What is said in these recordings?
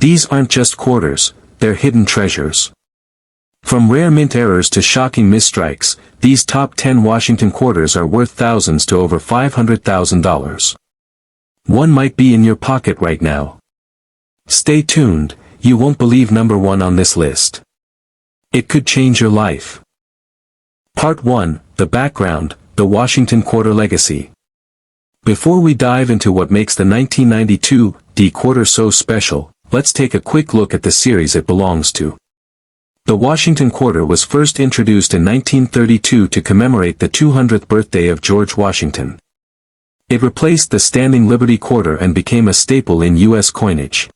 These aren't just quarters, they're hidden treasures. From rare mint errors to shocking misstrikes, these top 10 Washington quarters are worth thousands to over $500,000. One might be in your pocket right now. Stay tuned, you won't believe number 1 on this list. It could change your life. Part 1, The Background, the Washington Quarter Legacy. Before we dive into what makes the 1992 D quarter so special, let's take a quick look at the series it belongs to. The Washington Quarter was first introduced in 1932 to commemorate the 200th birthday of George Washington. It replaced the standing Liberty Quarter and became a staple in U.S. coinage.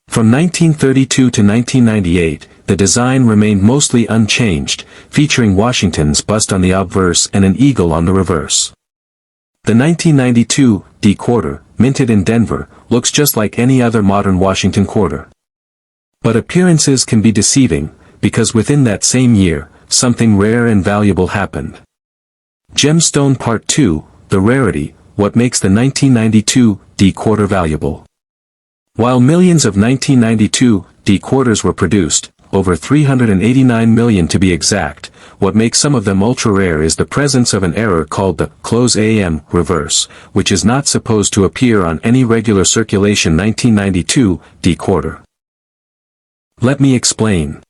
From 1932 to 1998, the design remained mostly unchanged, featuring Washington's bust on the obverse and an eagle on the reverse. The 1992 D quarter, minted in Denver, looks just like any other modern Washington quarter. But appearances can be deceiving, because within that same year, something rare and valuable happened. Gemstone Part 2, The Rarity, what makes the 1992 D quarter valuable. While millions of 1992 D quarters were produced, over 389 million to be exact, what makes some of them ultra-rare is the presence of an error called the close AM reverse, which is not supposed to appear on any regular circulation 1992 D quarter. Let me explain.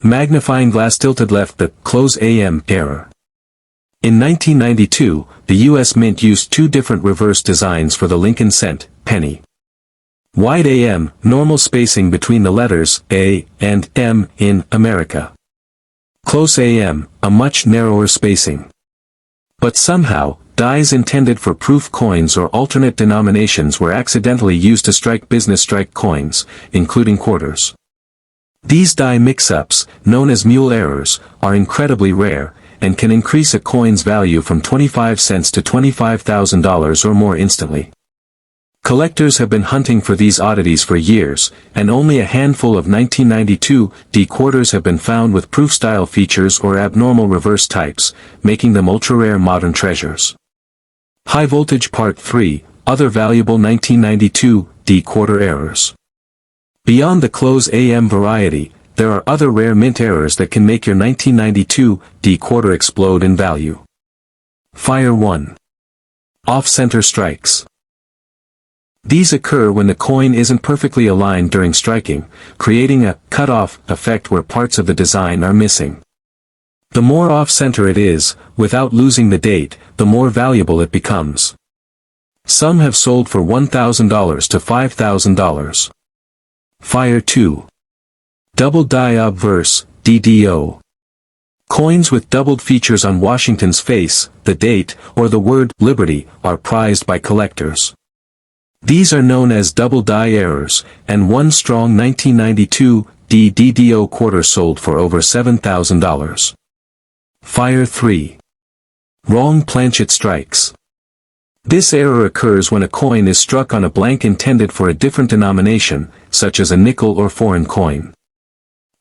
Magnifying glass tilted left, the close AM error. In 1992, the U.S. Mint used 2 different reverse designs for the Lincoln cent, penny. Wide AM, normal spacing between the letters A and M in America. Close AM, a much narrower spacing. But somehow, dies intended for proof coins or alternate denominations were accidentally used to strike business strike coins, including quarters. These die mix-ups, known as mule errors, are incredibly rare, and can increase a coin's value from 25 cents to $25,000 or more instantly. Collectors have been hunting for these oddities for years, and only a handful of 1992 D quarters have been found with proof-style features or abnormal reverse types, making them ultra-rare modern treasures. High Voltage Part 3, Other Valuable 1992 D quarter Errors. Beyond the close AM variety, there are other rare mint errors that can make your 1992 D quarter explode in value. Fire 1. Off-center strikes. These occur when the coin isn't perfectly aligned during striking, creating a cut-off effect where parts of the design are missing. The more off-center it is, without losing the date, the more valuable it becomes. Some have sold for $1,000 to $5,000. Fire 2. Double die obverse, DDO. Coins with doubled features on Washington's face, the date, or the word Liberty are prized by collectors. These are known as double die errors, and one strong 1992 D DDO quarter sold for over $7,000. Fire 3. Wrong planchet strikes. This error occurs when a coin is struck on a blank intended for a different denomination, such as a nickel or foreign coin.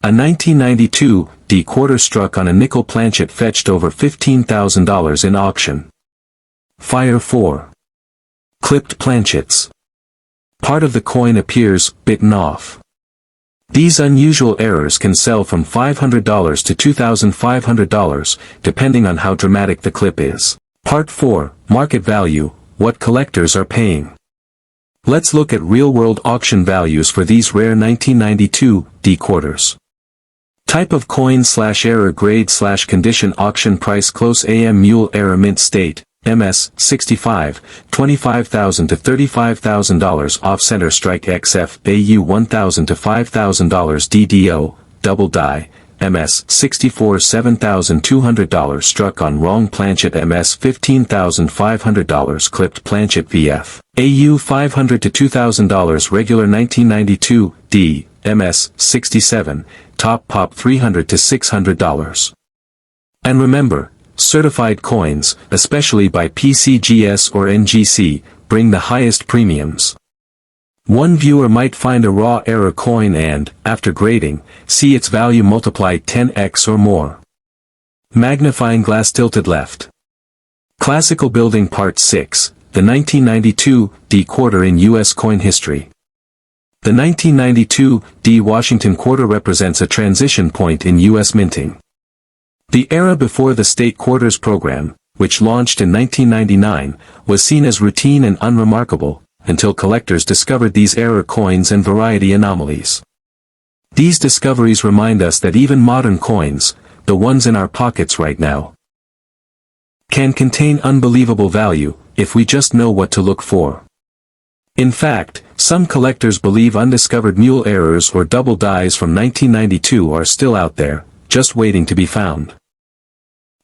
A 1992 D quarter struck on a nickel planchet fetched over $15,000 in auction. Fire 4. Clipped planchets. Part of the coin appears bitten off. These unusual errors can sell from $500 to $2,500, depending on how dramatic the clip is. Part 4, Market Value, what collectors are paying. Let's look at real-world auction values for these rare 1992 D quarters. Type of coin / error grade / condition auction price close AM mule error mint state. MS, 65, $25,000 to $35,000 off-center strike XF AU $1,000 to $5,000 DDO, double die, MS, 64 $7,200 struck on wrong planchet MS $15,500 clipped planchet VF, AU $500 to $2,000 regular 1992, D, MS, 67, top pop $300 to $600. And remember, certified coins, especially by PCGS or NGC, bring the highest premiums. One viewer might find a raw error coin and, after grading, see its value multiplied 10x or more. Magnifying glass tilted left. Classical Building Part 6, the 1992 D quarter in U.S. coin history. The 1992 D Washington quarter represents a transition point in U.S. minting. The era before the state quarters program, which launched in 1999, was seen as routine and unremarkable, until collectors discovered these error coins and variety anomalies. These discoveries remind us that even modern coins, the ones in our pockets right now, can contain unbelievable value, if we just know what to look for. In fact, some collectors believe undiscovered mule errors or double dies from 1992 are still out there, just waiting to be found.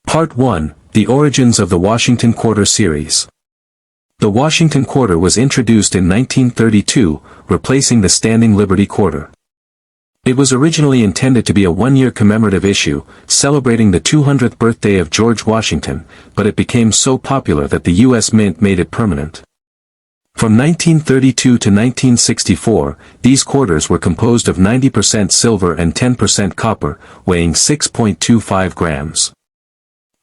Part 1, The Origins of the Washington Quarter Series. The Washington Quarter was introduced in 1932, replacing the Standing Liberty Quarter. It was originally intended to be a one-year commemorative issue, celebrating the 200th birthday of George Washington, but it became so popular that the U.S. Mint made it permanent. From 1932 to 1964, these quarters were composed of 90% silver and 10% copper, weighing 6.25 grams.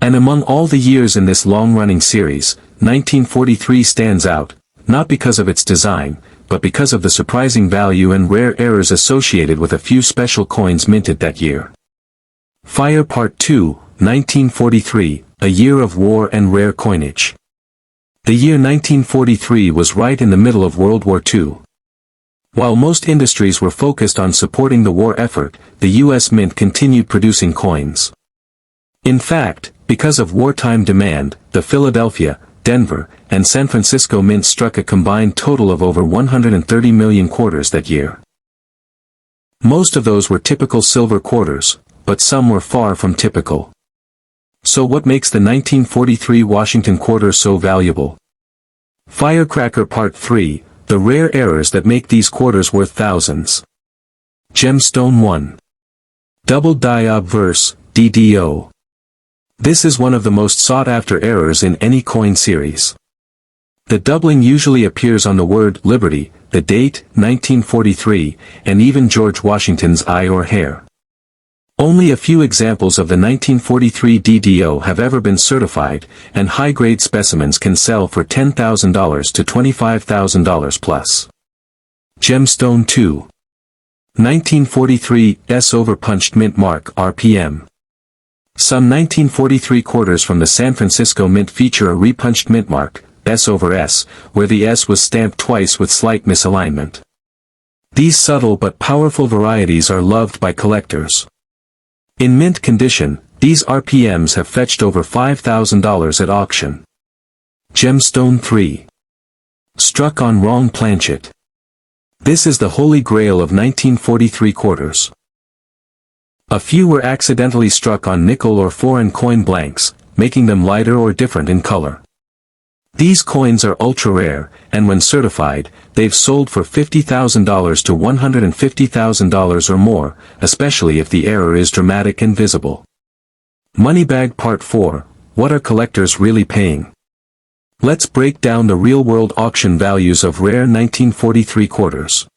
And among all the years in this long-running series, 1943 stands out, not because of its design, but because of the surprising value and rare errors associated with a few special coins minted that year. Fire Part 2, 1943, A Year of War and Rare Coinage. The year 1943 was right in the middle of World War II. While most industries were focused on supporting the war effort, the U.S. Mint continued producing coins. In fact, because of wartime demand, the Philadelphia, Denver, and San Francisco mints struck a combined total of over 130 million quarters that year. Most of those were typical silver quarters, but some were far from typical. So what makes the 1943 Washington Quarter so valuable? Firecracker Part 3, The Rare Errors That Make These Quarters Worth Thousands. Gemstone 1. Double Die Obverse, DDO. This is one of the most sought-after errors in any coin series. The doubling usually appears on the word Liberty, the date, 1943, and even George Washington's eye or hair. Only a few examples of the 1943 DDO have ever been certified, and high-grade specimens can sell for $10,000 to $25,000 plus. Gemstone 2. 1943 S Overpunched Mint Mark RPM. Some 1943 quarters from the San Francisco Mint feature a repunched mint mark, S over S, where the S was stamped twice with slight misalignment. These subtle but powerful varieties are loved by collectors. In mint condition, these RPMs have fetched over $5,000 at auction. Gemstone 3. Struck on Wrong Planchet. This is the holy grail of 1943 quarters. A few were accidentally struck on nickel or foreign coin blanks, making them lighter or different in color. These coins are ultra-rare, and when certified, they've sold for $50,000 to $150,000 or more, especially if the error is dramatic and visible. Moneybag Part 4, What are collectors really paying? Let's break down the real-world auction values of rare 1943 quarters.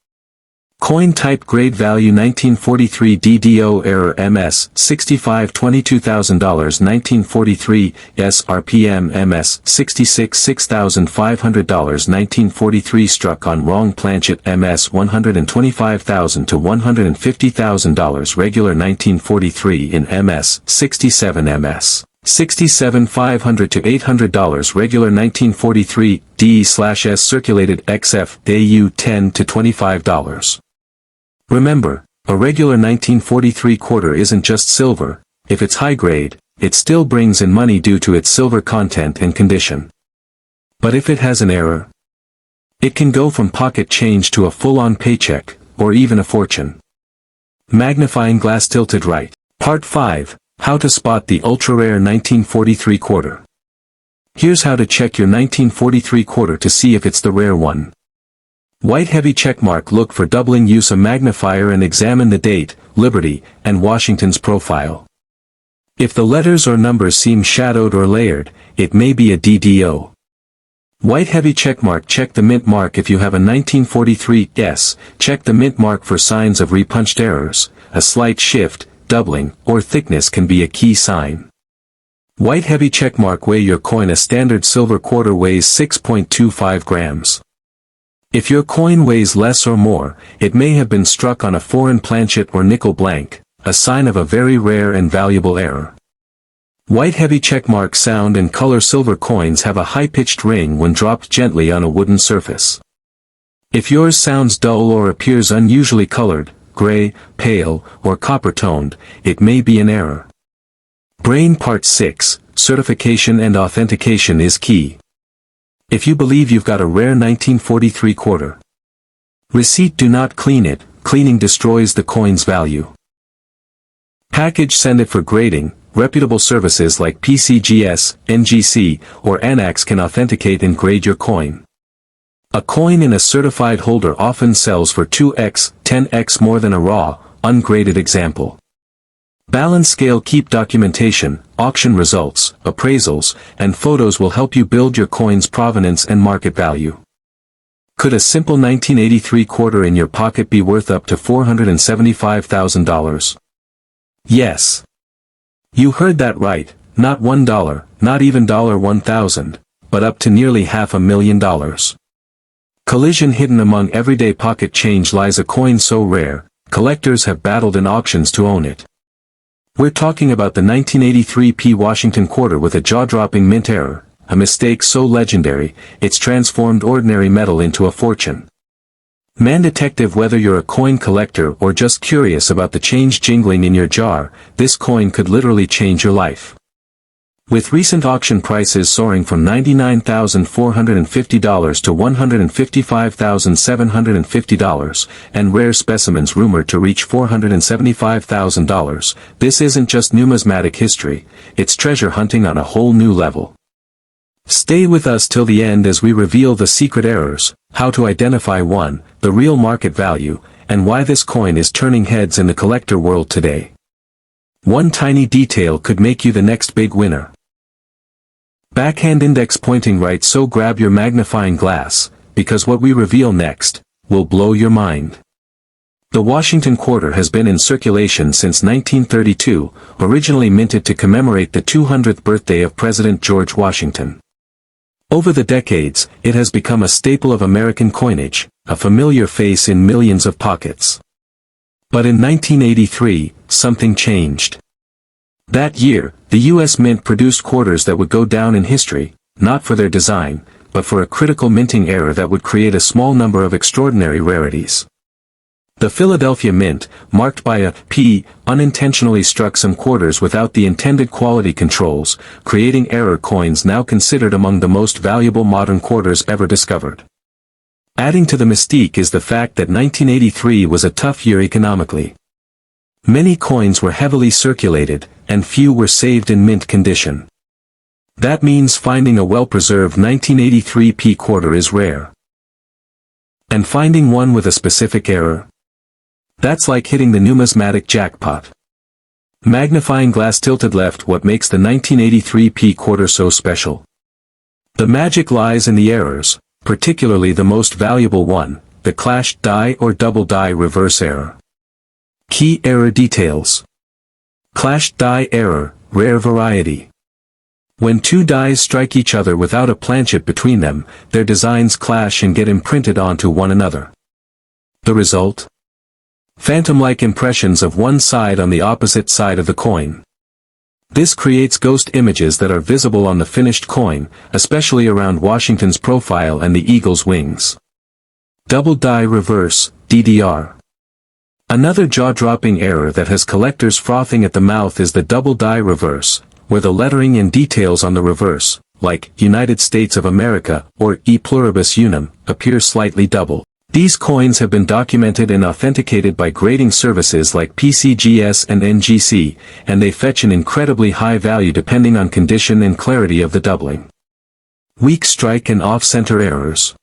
Coin type grade value 1943 DDO error MS 65 $22,000 1943 SRPM MS 66 $6,500 1943 struck on wrong planchet MS $125,000 to $150,000 regular 1943 in MS 67 MS 67 $500 to $800 regular 1943 D/S circulated XF DU $10 to $25. Remember, a regular 1943 quarter isn't just silver. If it's high grade, it still brings in money due to its silver content and condition. But if it has an error, it can go from pocket change to a full-on paycheck, or even a fortune. Magnifying glass tilted right. Part 5, How to Spot the Ultra-Rare 1943 Quarter. Here's how to check your 1943 quarter to see if it's the rare one. White heavy checkmark. Look for doubling. Use a magnifier and examine the date, Liberty, and Washington's profile. If the letters or numbers seem shadowed or layered, it may be a DDO. White heavy checkmark. Check the mint mark. If you have a 1943 S, check the mint mark for signs of repunched errors. A slight shift, doubling, or thickness can be a key sign. White heavy checkmark. Weigh your coin. A standard silver quarter weighs 6.25 grams. If your coin weighs less or more, it may have been struck on a foreign planchet or nickel blank, a sign of a very rare and valuable error. White heavy checkmark sound and color silver coins have a high-pitched ring when dropped gently on a wooden surface. If yours sounds dull or appears unusually colored, gray, pale, or copper-toned, it may be an error. Brain Part 6, Certification and Authentication is key. If you believe you've got a rare 1943 quarter receipt, do not clean it. Cleaning destroys the coin's value. Package, send it for grading. Reputable services like PCGS, NGC, or ANAX can authenticate and grade your coin. A coin in a certified holder often sells for 2x, 10x more than a raw, ungraded example. Balance scale, keep documentation, auction results, appraisals, and photos will help you build your coin's provenance and market value. Could a simple 1983 quarter in your pocket be worth up to $475,000? Yes. You heard that right, not $1, not even $1,000, but up to nearly $500,000. Collision, hidden among everyday pocket change lies a coin so rare, collectors have battled in auctions to own it. We're talking about the 1983 P Washington quarter with a jaw-dropping mint error, a mistake so legendary, it's transformed ordinary metal into a fortune. Man detective, whether you're a coin collector or just curious about the change jingling in your jar, this coin could literally change your life. With recent auction prices soaring from $99,450 to $155,750, and rare specimens rumored to reach $475,000, this isn't just numismatic history, it's treasure hunting on a whole new level. Stay with us till the end as we reveal the secret errors, how to identify one, the real market value, and why this coin is turning heads in the collector world today. One tiny detail could make you the next big winner. Backhand index pointing right, so grab your magnifying glass, because what we reveal next will blow your mind. The Washington quarter has been in circulation since 1932, originally minted to commemorate the 200th birthday of President George Washington. Over the decades, it has become a staple of American coinage, a familiar face in millions of pockets. But in 1983, something changed. That year, the U.S. Mint produced quarters that would go down in history, not for their design, but for a critical minting error that would create a small number of extraordinary rarities. The Philadelphia Mint, marked by a P, unintentionally struck some quarters without the intended quality controls, creating error coins now considered among the most valuable modern quarters ever discovered. Adding to the mystique is the fact that 1983 was a tough year economically. Many coins were heavily circulated, and few were saved in mint condition. That means finding a well-preserved 1983 P quarter is rare. And finding one with a specific error? That's like hitting the numismatic jackpot. Magnifying glass tilted left, what makes the 1983 P quarter so special? The magic lies in the errors, particularly the most valuable one, the clashed die or double die reverse error. Key error details. Clashed die error, rare variety. When two dies strike each other without a planchet between them, their designs clash and get imprinted onto one another. The result? Phantom-like impressions of one side on the opposite side of the coin. This creates ghost images that are visible on the finished coin, especially around Washington's profile and the eagle's wings. Double die reverse, DDR. Another jaw-dropping error that has collectors frothing at the mouth is the double die reverse, where the lettering and details on the reverse, like United States of America or E pluribus unum, appear slightly double. These coins have been documented and authenticated by grading services like PCGS and NGC, and they fetch an incredibly high value depending on condition and clarity of the doubling. Weak strike and off-center errors.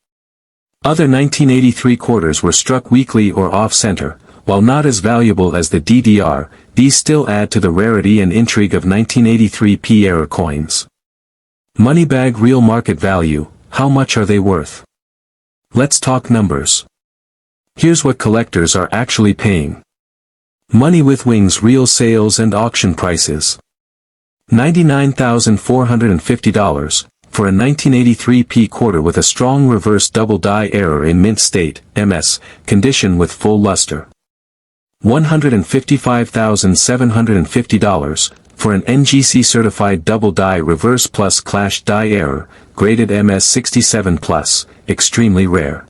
Other 1983 quarters were struck weakly or off-center. While not as valuable as the DDR, these still add to the rarity and intrigue of 1983 P error coins. Moneybag real market value, how much are they worth? Let's talk numbers. Here's what collectors are actually paying. Money with Wings real sales and auction prices. $99,450, for a 1983 P quarter with a strong reverse double die error in mint state, MS, condition with full luster. $155,750, for an NGC certified double die reverse plus clash die error, graded MS 67+, extremely rare.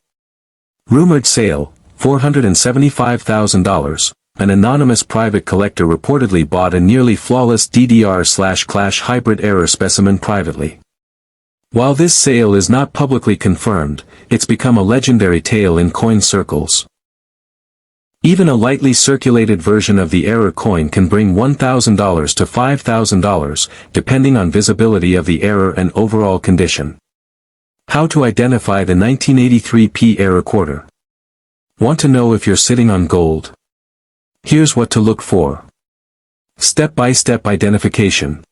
Rumored sale, $475,000. An anonymous private collector reportedly bought a nearly flawless DDR/clash hybrid error specimen privately. While this sale is not publicly confirmed, it's become a legendary tale in coin circles. Even a lightly circulated version of the error coin can bring $1,000 to $5,000, depending on visibility of the error and overall condition. How to identify the 1983 P error quarter? Want to know if you're sitting on gold? Here's what to look for. Step-by-step identification.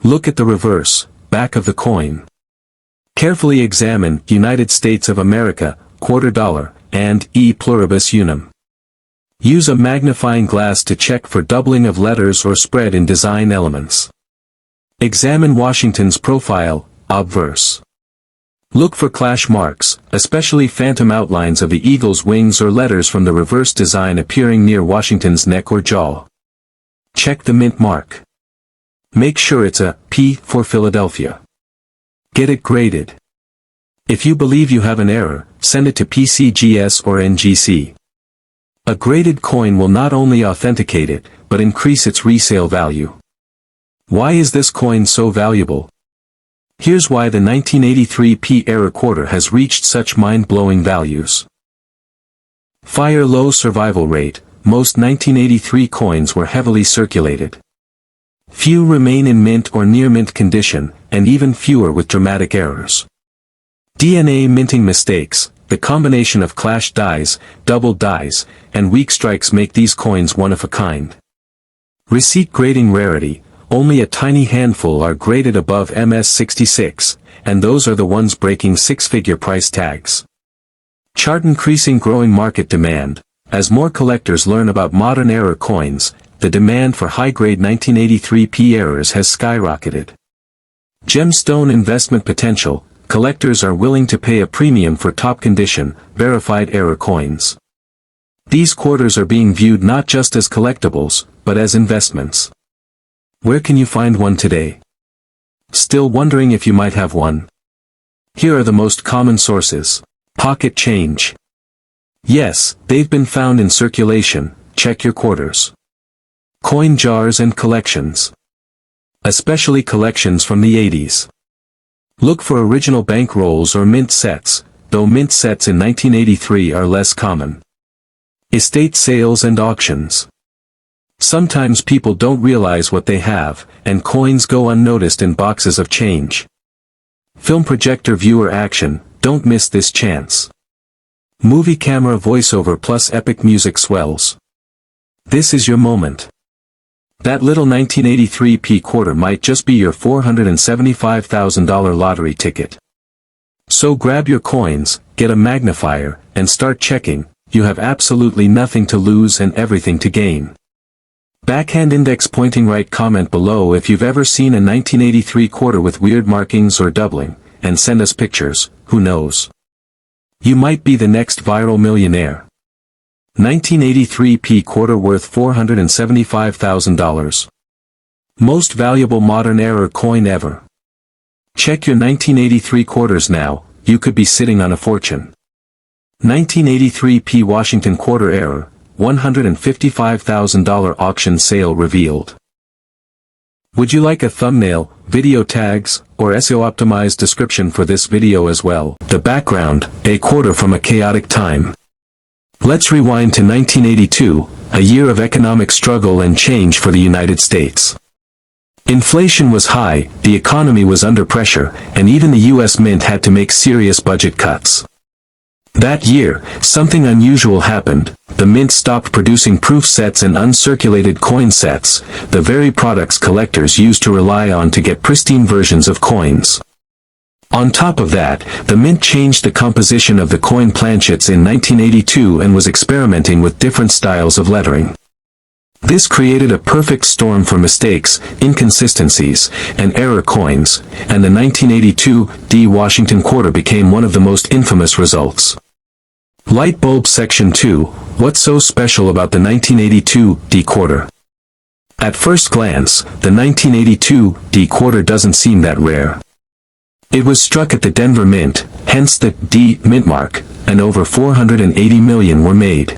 Look at the reverse, back of the coin. Carefully examine United States of America, quarter dollar, and E pluribus unum. Use a magnifying glass to check for doubling of letters or spread in design elements. Examine Washington's profile, obverse. Look for clash marks, especially phantom outlines of the eagle's wings or letters from the reverse design appearing near Washington's neck or jaw. Check the mint mark. Make sure it's a P for Philadelphia. Get it graded. If you believe you have an error, send it to PCGS or NGC. A graded coin will not only authenticate it, but increase its resale value. Why is this coin so valuable? Here's why the 1983 P error quarter has reached such mind-blowing values. Fire low survival rate. Most 1983 coins were heavily circulated. Few remain in mint or near mint condition, and even fewer with dramatic errors. DNA minting mistakes. The combination of clash dies, double dies, and weak strikes make these coins one of a kind. Receipt grading rarity. Only a tiny handful are graded above MS 66, and those are the ones breaking six-figure price tags. Chart increasing growing market demand. As more collectors learn about modern error coins, the demand for high-grade 1983 P errors has skyrocketed. Gemstone investment potential. Collectors are willing to pay a premium for top-condition, verified error coins. These quarters are being viewed not just as collectibles, but as investments. Where can you find one today? Still wondering if you might have one? Here are the most common sources. Pocket change. Yes, they've been found in circulation. Check your quarters. Coin jars and collections. Especially collections from the 80s. Look for original bank rolls or mint sets, though mint sets in 1983 are less common. Estate sales and auctions. Sometimes people don't realize what they have, and coins go unnoticed in boxes of change. Film projector viewer action. Don't miss this chance. Movie camera voiceover plus epic music swells. This is your moment. That little 1983 P quarter might just be your $475,000 lottery ticket. So grab your coins, get a magnifier, and start checking. You have absolutely nothing to lose and everything to gain. Backhand index pointing right. Comment below if you've ever seen a 1983 quarter with weird markings or doubling, and send us pictures. Who knows? You might be the next viral millionaire. 1983 P quarter worth $475,000. Most valuable modern error coin ever. Check your 1983 quarters now, you could be sitting on a fortune. 1983 P Washington quarter error, $155,000 auction sale revealed. Would you like a thumbnail, video tags, or SEO-optimized description for this video as well? The background, a quarter from a chaotic time. Let's rewind to 1982, a year of economic struggle and change for the United States. Inflation was high, the economy was under pressure, and even the U.S. Mint had to make serious budget cuts. That year, something unusual happened. The Mint stopped producing proof sets and uncirculated coin sets, the very products collectors used to rely on to get pristine versions of coins. On top of that, the Mint changed the composition of the coin planchets in 1982 and was experimenting with different styles of lettering. This created a perfect storm for mistakes, inconsistencies, and error coins, and the 1982 D Washington quarter became one of the most infamous results. Light bulb section 2, what's so special about the 1982 D quarter? At first glance, the 1982 D quarter doesn't seem that rare. It was struck at the Denver Mint, hence the D Mint mark, and over 480 million were made.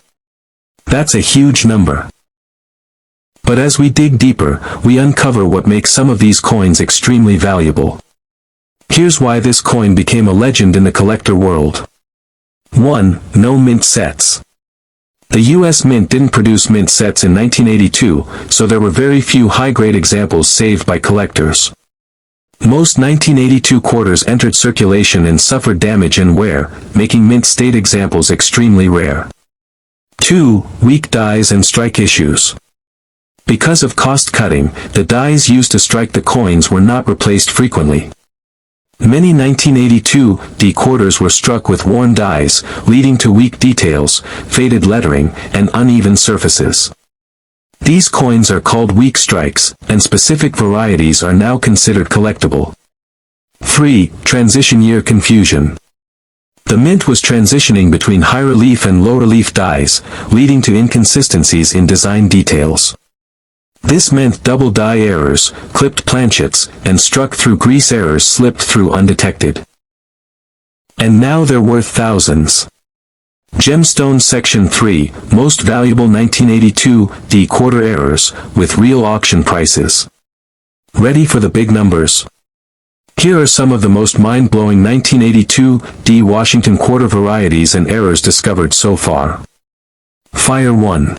That's a huge number. But as we dig deeper, we uncover what makes some of these coins extremely valuable. Here's why this coin became a legend in the collector world. 1. No mint sets. The US Mint didn't produce mint sets in 1982, so there were very few high-grade examples saved by collectors. Most 1982 quarters entered circulation and suffered damage and wear, making mint state examples extremely rare. 2. Weak dies and strike issues. Because of cost-cutting, the dies used to strike the coins were not replaced frequently. Many 1982 D quarters were struck with worn dies, leading to weak details, faded lettering, and uneven surfaces. These coins are called weak strikes, and specific varieties are now considered collectible. 3. Transition year confusion. The mint was transitioning between high relief and low relief dies, leading to inconsistencies in design details. This meant double die errors, clipped planchets, and struck through grease errors slipped through undetected. And now they're worth thousands. Gemstone Section 3, Most Valuable 1982 D Quarter Errors, with real auction prices. Ready for the big numbers? Here are some of the most mind-blowing 1982 D Washington quarter varieties and errors discovered so far. Fire 1.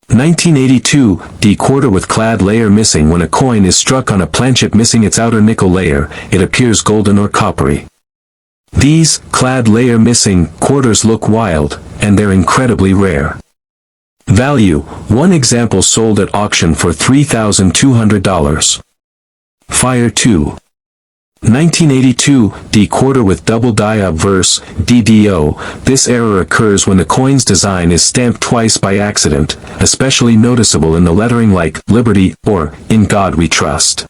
1982 D quarter with clad layer missing. When a coin is struck on a planchet missing its outer nickel layer, it appears golden or coppery. These clad layer missing quarters look wild, and they're incredibly rare. Value: one example sold at auction for $3,200. Fire 2. 1982 D quarter with double die obverse DDO. This error occurs when the coin's design is stamped twice by accident, especially noticeable in the lettering like Liberty or In God We Trust.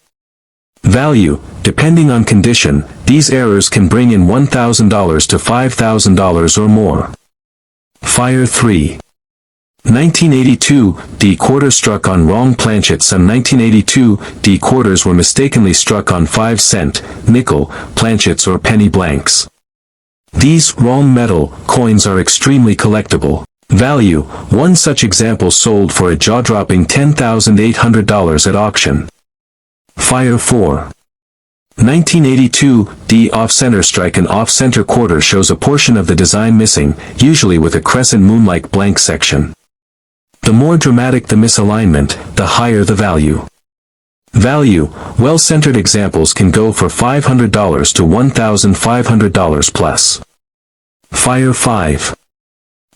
Value: depending on condition, these errors can bring in $1,000 to $5,000 or more. Fire 3. 1982 D quarter struck on wrong planchet. Some 1982 D quarters were mistakenly struck on 5-cent, nickel, planchets or penny blanks. These wrong metal coins are extremely collectible. Value: one such example sold for a jaw-dropping $10,800 at auction. Fire 4. 1982 D off-center strike. An off-center quarter shows a portion of the design missing, usually with a crescent moon-like blank section. The more dramatic the misalignment, the higher the value. Value: well-centered examples can go for $500 to $1,500 plus. Fire 5.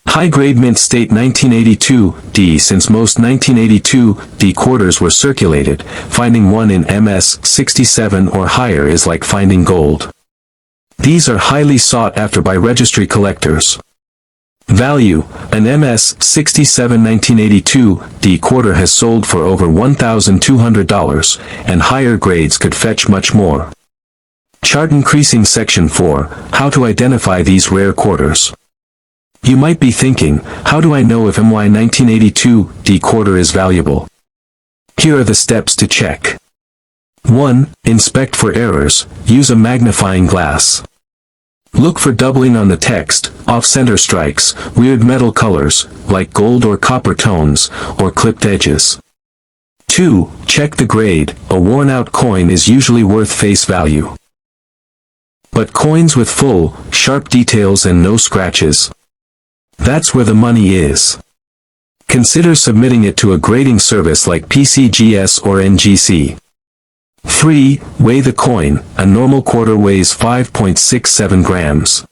High-grade mint state 1982 D. Since most 1982 D quarters were circulated, finding one in MS 67 or higher is like finding gold. These are highly sought after by registry collectors. Value: an MS 67 1982 D quarter has sold for over $1,200, and higher grades could fetch much more. Chart increasing Section 4, How to identify these rare quarters. You might be thinking, how do I know if my 1982 D quarter is valuable? Here are the steps to check. 1. Inspect for errors. Use a magnifying glass. Look for doubling on the text, off-center strikes, weird metal colors, like gold or copper tones, or clipped edges. 2. Check the grade. A worn-out coin is usually worth face value. But coins with full, sharp details and no scratches? That's where the money is. Consider submitting it to a grading service like PCGS or NGC. 3. Weigh the coin. A normal quarter weighs 5.67 grams.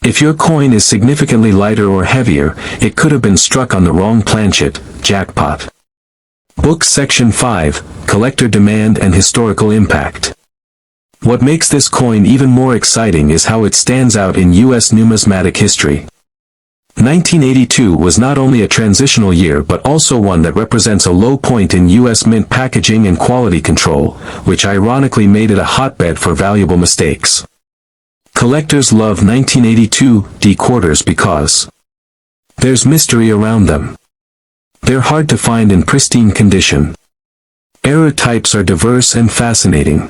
If your coin is significantly lighter or heavier, it could have been struck on the wrong planchet. Jackpot. Book Section 5, Collector Demand and Historical Impact. What makes this coin even more exciting is how it stands out in U.S. numismatic history. 1982 was not only a transitional year but also one that represents a low point in U.S. mint packaging and quality control, which ironically made it a hotbed for valuable mistakes. Collectors love 1982 D quarters because there's mystery around them. They're hard to find in pristine condition. Error types are diverse and fascinating.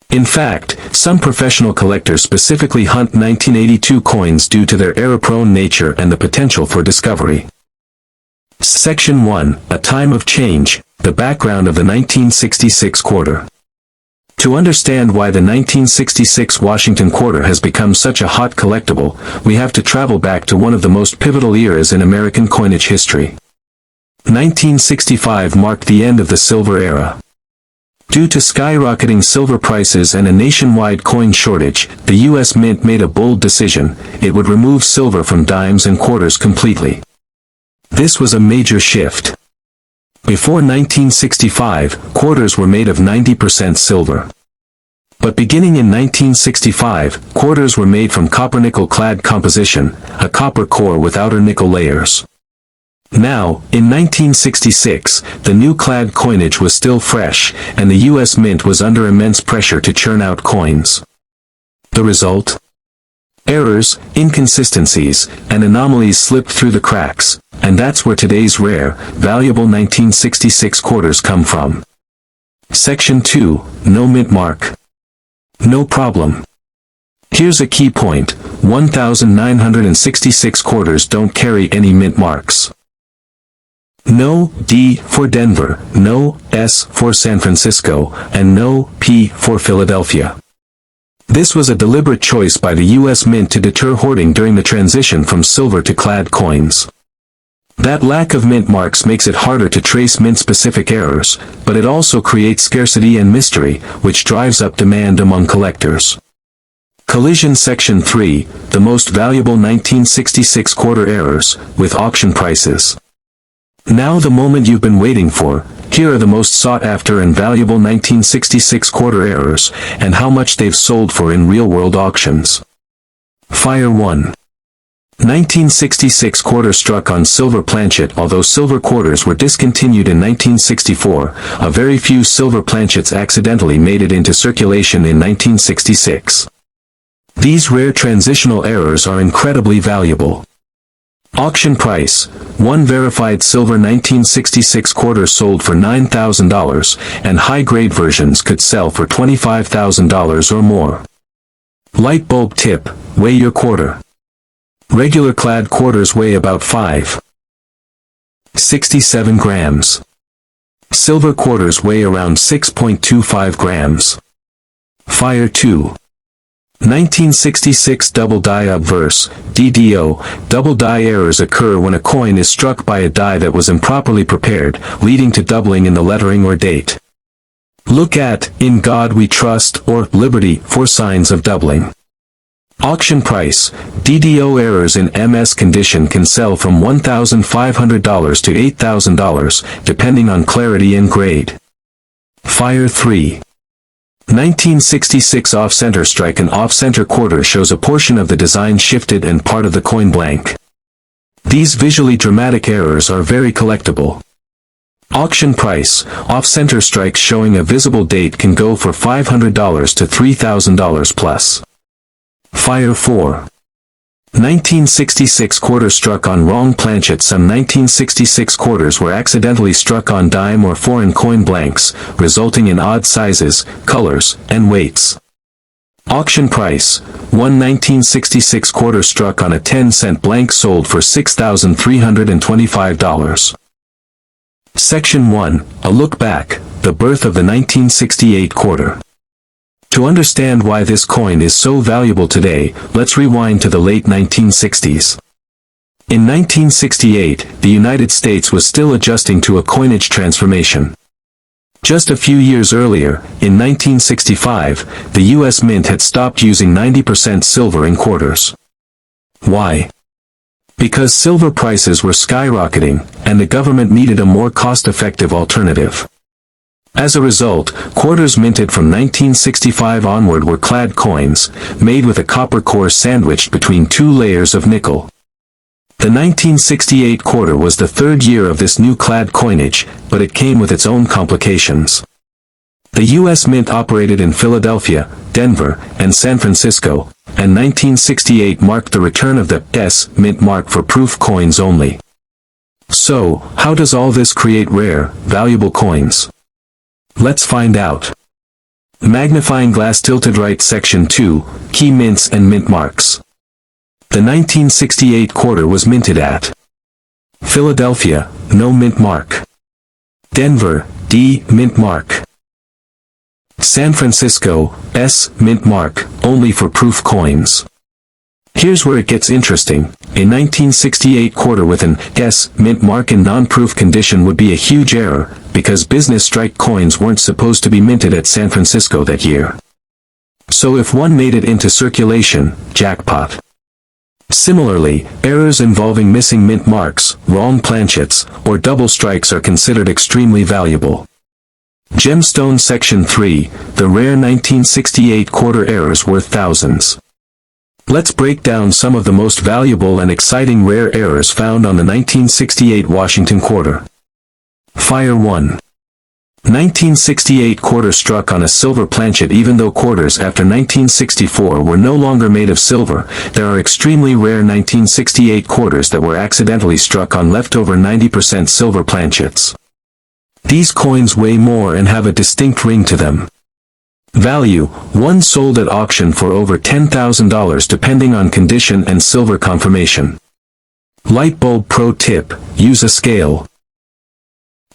In fact, some professional collectors specifically hunt 1982 coins due to their error-prone nature and the potential for discovery. Section 1, A Time of Change, the background of the 1966 quarter. To understand why the 1966 Washington quarter has become such a hot collectible, we have to travel back to one of the most pivotal eras in American coinage history. 1965 marked the end of the silver era. Due to skyrocketing silver prices and a nationwide coin shortage, the U.S. Mint made a bold decision: it would remove silver from dimes and quarters completely. This was a major shift. Before 1965, quarters were made of 90% silver. But beginning in 1965, quarters were made from copper-nickel-clad composition, a copper core with outer nickel layers. Now, in 1966, the new clad coinage was still fresh, and the U.S. Mint was under immense pressure to churn out coins. The result? Errors, inconsistencies, and anomalies slipped through the cracks, and that's where today's rare, valuable 1966 quarters come from. Section 2, No mint mark. No problem. Here's a key point: 1,966 quarters don't carry any mint marks. No D for Denver, no S for San Francisco, and no P for Philadelphia. This was a deliberate choice by the U.S. Mint to deter hoarding during the transition from silver to clad coins. That lack of mint marks makes it harder to trace mint-specific errors, but it also creates scarcity and mystery, which drives up demand among collectors. Collision Section 3, the most valuable 1966 quarter errors, with auction prices. Now the moment you've been waiting for. Here are the most sought-after and valuable 1966 quarter errors, and how much they've sold for in real-world auctions. Fire 1. 1966 quarter struck on silver planchet. Although silver quarters were discontinued in 1964, a very few silver planchets accidentally made it into circulation in 1966. These rare transitional errors are incredibly valuable. Auction price: one verified silver 1966 quarter sold for $9,000, and high-grade versions could sell for $25,000 or more. Light bulb tip: weigh your quarter. Regular clad quarters weigh about 5.67 grams. Silver quarters weigh around 6.25 grams. Fire 2. 1966 double die obverse, DDO, double die errors occur when a coin is struck by a die that was improperly prepared, leading to doubling in the lettering or date. Look at "In God We Trust" or "Liberty" for signs of doubling. Auction price: DDO errors in MS condition can sell from $1,500 to $8,000, depending on clarity and grade. Fire 3. 1966 off-center strike. An off-center quarter shows a portion of the design shifted and part of the coin blank. These visually dramatic errors are very collectible. Auction price: off-center strikes showing a visible date can go for $500 to $3,000 plus. Fire 4. 1966 quarter struck on wrong planchet. Some 1966 quarters were accidentally struck on dime or foreign coin blanks, resulting in odd sizes, colors, and weights. Auction price: one 1966 quarter struck on a 10-cent blank sold for $6,325. Section 1, A Look Back, the birth of the 1968 quarter. To understand why this coin is so valuable today, let's rewind to the late 1960s. In 1968, the United States was still adjusting to a coinage transformation. Just a few years earlier, in 1965, the U.S. Mint had stopped using 90% silver in quarters. Why? Because silver prices were skyrocketing, and the government needed a more cost-effective alternative. As a result, quarters minted from 1965 onward were clad coins, made with a copper core sandwiched between two layers of nickel. The 1968 quarter was the third year of this new clad coinage, but it came with its own complications. The U.S. Mint operated in Philadelphia, Denver, and San Francisco, and 1968 marked the return of the S Mint mark for proof coins only. So, how does all this create rare, valuable coins? Let's find out. Magnifying glass tilted right section 2, key mints and mint marks. The 1968 quarter was minted at Philadelphia, no mint mark. Denver, D mint mark. San Francisco, S mint mark, only for proof coins. Here's where it gets interesting. A 1968 quarter with an S mint mark in non-proof condition would be a huge error, because business strike coins weren't supposed to be minted at San Francisco that year. So if one made it into circulation, jackpot. Similarly, errors involving missing mint marks, wrong planchets, or double strikes are considered extremely valuable. Gemstone Section 3, the rare 1968 quarter errors worth thousands. Let's break down some of the most valuable and exciting rare errors found on the 1968 Washington quarter. Fire 1. 1968 quarter struck on a silver planchet. Even though quarters after 1964 were no longer made of silver, there are extremely rare 1968 quarters that were accidentally struck on leftover 90% silver planchets. These coins weigh more and have a distinct ring to them. Value, one sold at auction for over $10,000 depending on condition and silver confirmation. Light bulb pro tip, use a scale.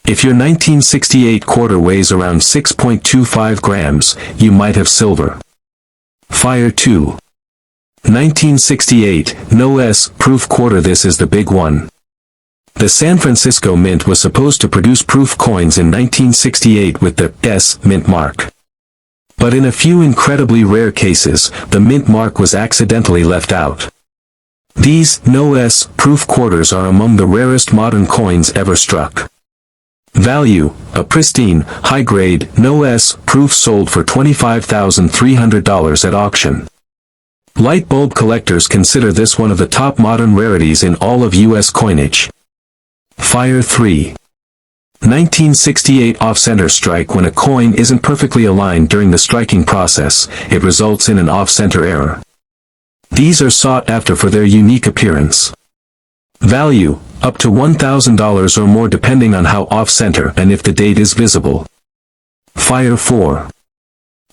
If your 1968 quarter weighs around 6.25 grams, you might have silver. Fire 2. 1968, no S proof quarter. This is the big one. The San Francisco Mint was supposed to produce proof coins in 1968 with the S Mint mark. But in a few incredibly rare cases, the Mint mark was accidentally left out. These no S proof quarters are among the rarest modern coins ever struck. Value, a pristine, high-grade, no S proof sold for $25,300 at auction. Light bulb collectors consider this one of the top modern rarities in all of U.S. coinage. Fire 3. 1968 off-center strike. When a coin isn't perfectly aligned during the striking process, it results in an off-center error. These are sought after for their unique appearance. Value, up to $1,000 or more depending on how off-center and if the date is visible. Fire 4.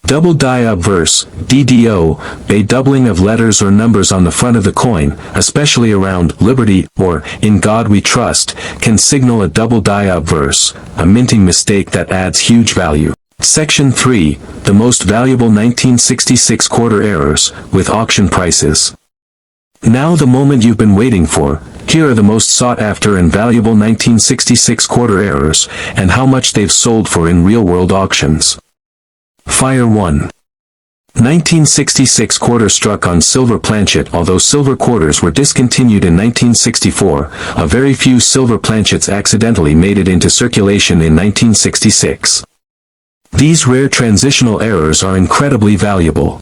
Double die obverse, DDO, a doubling of letters or numbers on the front of the coin, especially around Liberty or In God We Trust, can signal a double die obverse, a minting mistake that adds huge value. Section 3, the most valuable 1966 quarter errors, with auction prices. Now the moment you've been waiting for. Here are the most sought after and valuable 1966 quarter errors, and how much they've sold for in real-world auctions. Fire 1. 1966 quarter struck on silver planchet. Although silver quarters were discontinued in 1964, a very few silver planchets accidentally made it into circulation in 1966. These rare transitional errors are incredibly valuable.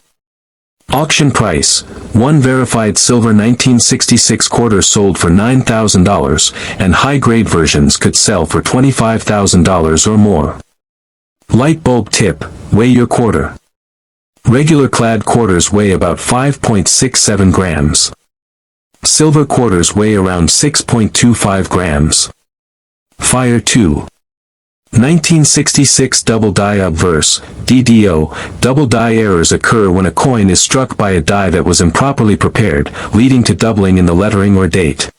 Auction price, one verified silver 1966 quarter sold for $9,000, and high-grade versions could sell for $25,000 or more. Light bulb tip, weigh your quarter. Regular clad quarters weigh about 5.67 grams. Silver quarters weigh around 6.25 grams. Fire 2. 1966 double die obverse, DDO, double die errors occur when a coin is struck by a die that was improperly prepared, leading to doubling in the lettering or date.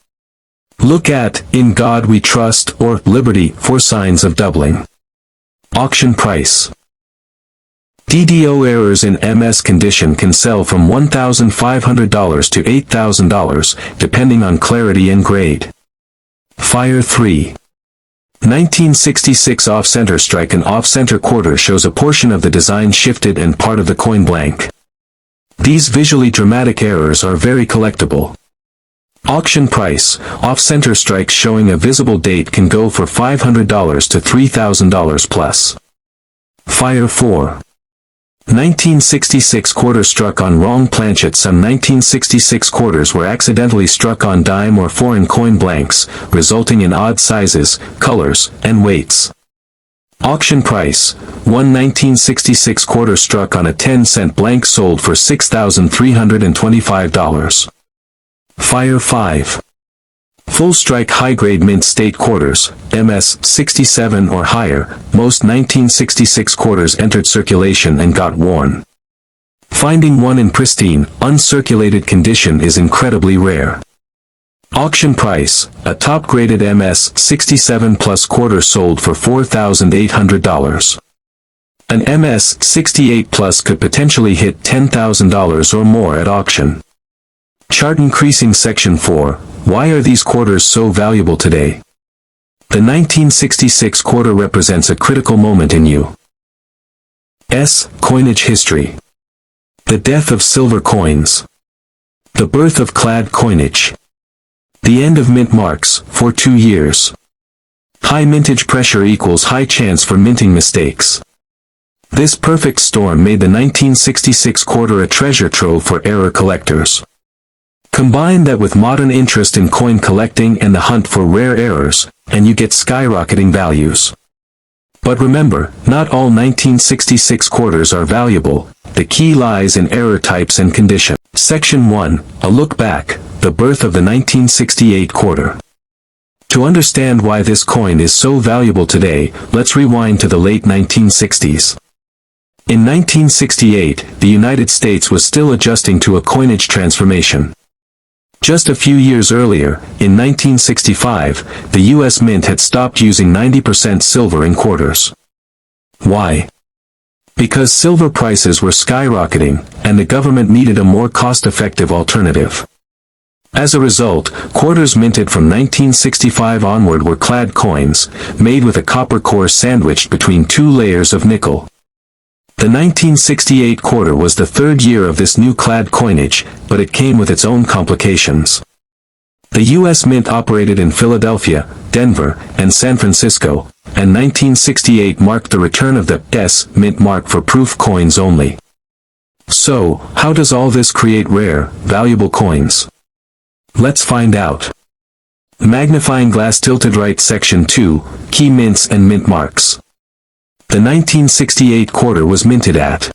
Look at In God We Trust or Liberty for signs of doubling. Auction price. DDO errors in MS condition can sell from $1,500 to $8,000, depending on clarity and grade. Fire 3. 1966 off-center strike. An off-center quarter shows a portion of the design shifted and part of the coin blank. These visually dramatic errors are very collectible. Auction price, off-center strikes showing a visible date can go for $500 to $3,000 plus. Fire 4. 1966 quarter struck on wrong planchet. Some 1966 quarters were accidentally struck on dime or foreign coin blanks, resulting in odd sizes, colors, and weights. Auction price: one 1966 quarter struck on a 10-cent blank sold for $6,325. Fire 5. Full strike high-grade mint state quarters, MS 67 or higher. Most 1966 quarters entered circulation and got worn. Finding one in pristine, uncirculated condition is incredibly rare. Auction price: a top-graded MS 67 plus quarter sold for $4,800. An MS 68 plus could potentially hit $10,000 or more at auction. Chart increasing. Section 4. Why are these quarters so valuable today? The 1966 quarter represents a critical moment in U.S. coinage history. The death of silver coins. The birth of clad coinage. The end of mint marks, for 2 years. High mintage pressure equals high chance for minting mistakes. This perfect storm made the 1966 quarter a treasure trove for error collectors. Combine that with modern interest in coin collecting and the hunt for rare errors, and you get skyrocketing values. But remember, not all 1966 quarters are valuable. The key lies in error types and condition. Section 1. A look back, the birth of the 1968 quarter. To understand why this coin is so valuable today, let's rewind to the late 1960s. In 1968, the United States was still adjusting to a coinage transformation. Just a few years earlier, in 1965, the U.S. Mint had stopped using 90% silver in quarters. Why? Because silver prices were skyrocketing, and the government needed a more cost-effective alternative. As a result, quarters minted from 1965 onward were clad coins, made with a copper core sandwiched between 2 layers of nickel. The 1968 quarter was the 3rd year of this new clad coinage, but it came with its own complications. The U.S. Mint operated in Philadelphia, Denver, and San Francisco, and 1968 marked the return of the S Mint mark for proof coins only. So, how does all this create rare, valuable coins? Let's find out. Magnifying glass tilted right. Section 2, Key mints and mint marks. The 1968 quarter was minted at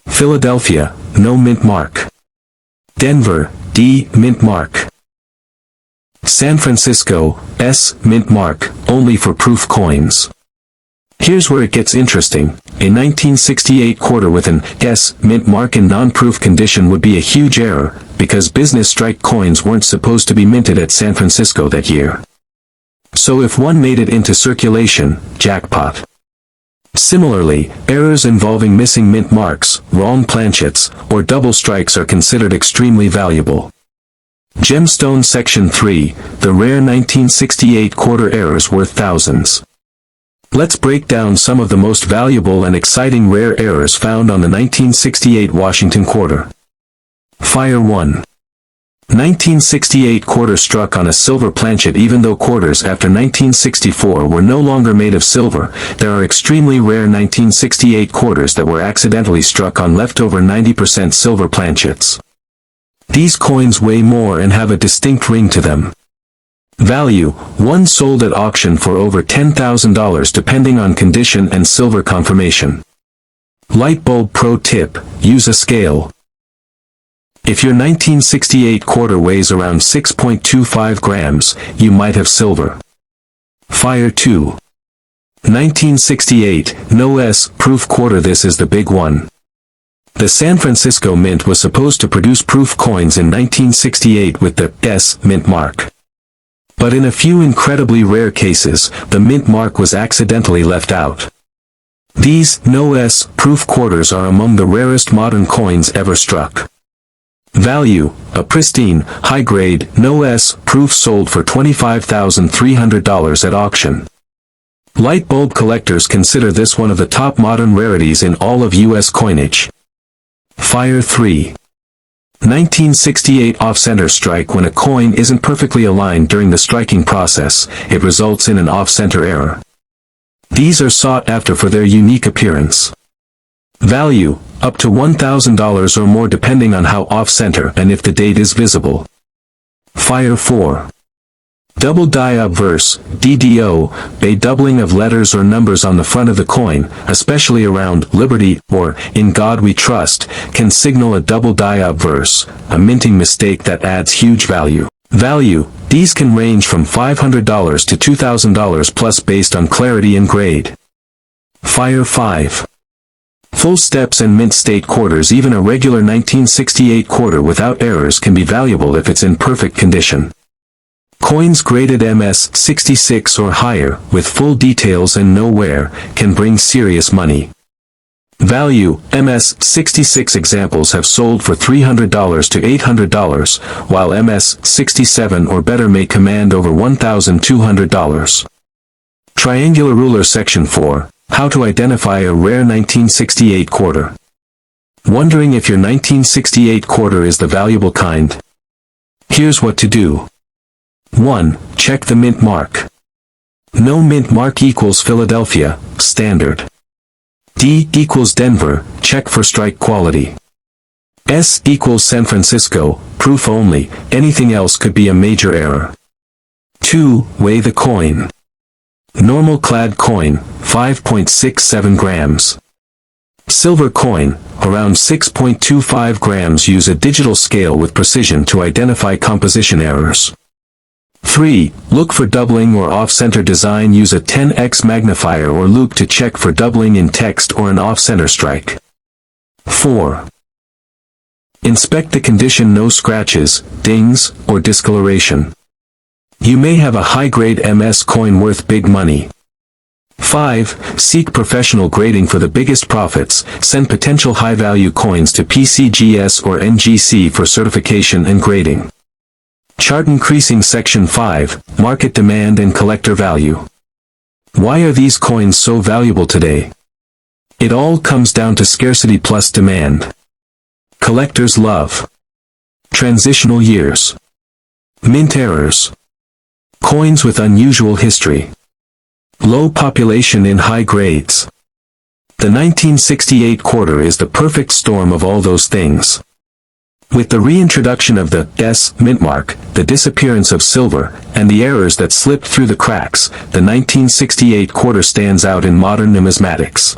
Philadelphia, no mint mark. Denver, D mint mark. San Francisco, S mint mark, only for proof coins. Here's where it gets interesting. A 1968 quarter with an S mint mark in non-proof condition would be a huge error, because business strike coins weren't supposed to be minted at San Francisco that year. So if one made it into circulation, jackpot. Similarly, errors involving missing mint marks, wrong planchets, or double strikes are considered extremely valuable. Gemstone. Section 3, the rare 1968 quarter errors worth thousands. Let's break down some of the most valuable and exciting rare errors found on the 1968 Washington quarter. Fire 1. 1968 quarter struck on a silver planchet. Even though quarters after 1964 were no longer made of silver, there are extremely rare 1968 quarters that were accidentally struck on leftover 90% silver planchets. These coins weigh more and have a distinct ring to them. Value: one sold at auction for over $10,000 depending on condition and silver confirmation. Light bulb pro tip: use a scale. If your 1968 quarter weighs around 6.25 grams, you might have silver. Fire 2. 1968, no S proof quarter. This is the big one. The San Francisco Mint was supposed to produce proof coins in 1968 with the S Mint mark. But in a few incredibly rare cases, the Mint mark was accidentally left out. These no S proof quarters are among the rarest modern coins ever struck. Value: a pristine, high-grade, no S proof sold for $25,300 at auction. Light bulb collectors consider this one of the top modern rarities in all of U.S. coinage. Fire 3. 1968 off-center strike. When a coin isn't perfectly aligned during the striking process, it results in an off-center error. These are sought after for their unique appearance. Value, up to $1,000 or more depending on how off-center and if the date is visible. Fire 4. Double die obverse, DDO, a doubling of letters or numbers on the front of the coin, especially around Liberty or In God We Trust, can signal a double die obverse, a minting mistake that adds huge value. Value, these can range from $500 to $2,000 plus based on clarity and grade. Fire 5. Full steps and mint state quarters. Even a regular 1968 quarter without errors can be valuable if it's in perfect condition. Coins graded MS-66 or higher, with full details and no wear, can bring serious money. Value, MS-66 examples have sold for $300 to $800, while MS-67 or better may command over $1,200. Triangular ruler section 4, how to identify a rare 1968 quarter. Wondering if your 1968 quarter is the valuable kind? Here's what to do. 1. Check the mint mark. No mint mark equals Philadelphia, standard. D equals Denver, check for strike quality. S equals San Francisco, proof only, anything else could be a major error. 2. Weigh the coin. Normal clad coin, 5.67 grams. Silver coin, around 6.25 grams. Use a digital scale with precision to identify composition errors. 3. Look for doubling or off-center design. Use a 10x magnifier or loupe to check for doubling in text or an off-center strike. 4. Inspect the condition: no scratches, dings, or discoloration. You may have a high-grade MS coin worth big money. 5. Seek professional grading for the biggest profits. Send potential high-value coins to PCGS or NGC for certification and grading. Chart increasing section 5, market demand and collector value. Why are these coins so valuable today? It all comes down to scarcity plus demand. Collectors love. Transitional years. Mint errors. Coins with unusual history. Low population in high grades. The 1968 quarter is the perfect storm of all those things. With the reintroduction of the S mint mark, the disappearance of silver, and the errors that slipped through the cracks, the 1968 quarter stands out in modern numismatics.